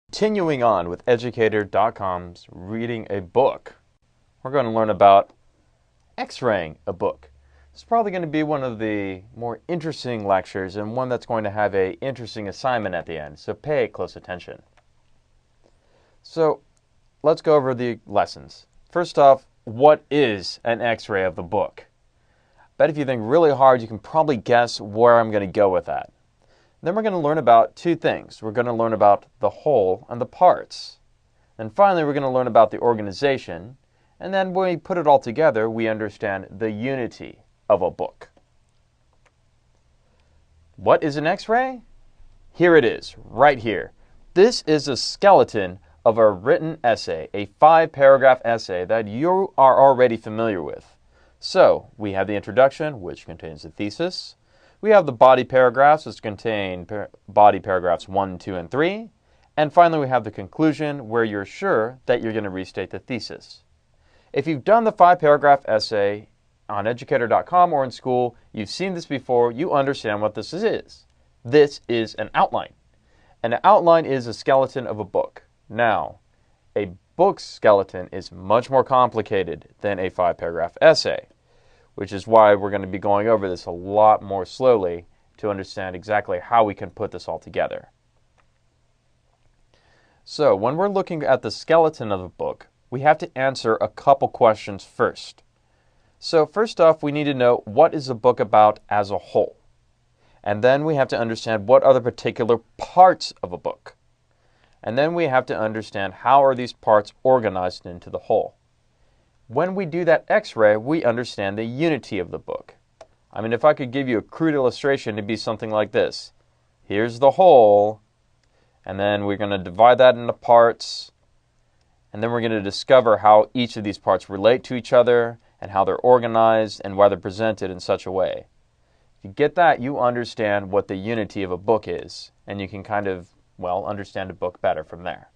Continuing on with Educator.com's reading a book, we're going to learn about X-raying a book. It's probably going to be one of the more interesting lectures and one that's going to have an interesting assignment at the end, so pay close attention. So let's go over the lessons. First off, what is an X-ray of the book? Bet if you think really hard, you can probably guess where I'm going to go with that. Then we're going to learn about two things. We're going to learn about the whole and the parts. And finally, we're going to learn about the organization. And then when we put it all together, we understand the unity of a book. What is an X-ray? Here it is, right here. This is a skeleton of a written essay, a 5-paragraph essay that you are already familiar with. So, we have the introduction, which contains the thesis. We have the body paragraphs, which contain body paragraphs 1, 2, and 3. And finally, we have the conclusion, where you're sure that you're going to restate the thesis. If you've done the 5-paragraph essay on Educator.com or in school, you've seen this before, you understand what this is. This is an outline. An outline is a skeleton of a book. Now, a book's skeleton is much more complicated than a 5-paragraph essay, which is why we're going to be going over this a lot more slowly to understand exactly how we can put this all together. So, when we're looking at the skeleton of a book, we have to answer a couple questions first. So, first off, we need to know what is the book about as a whole. And then we have to understand what are the particular parts of a book. And then we have to understand how are these parts organized into the whole. When we do that X-ray, we understand the unity of the book. I mean, if I could give you a crude illustration, it'd be something like this. Here's the whole, and then we're going to divide that into parts, and then we're going to discover how each of these parts relate to each other, and how they're organized, and why they're presented in such a way. If you get that, you understand what the unity of a book is, and you can kind of, well, understand a book better from there.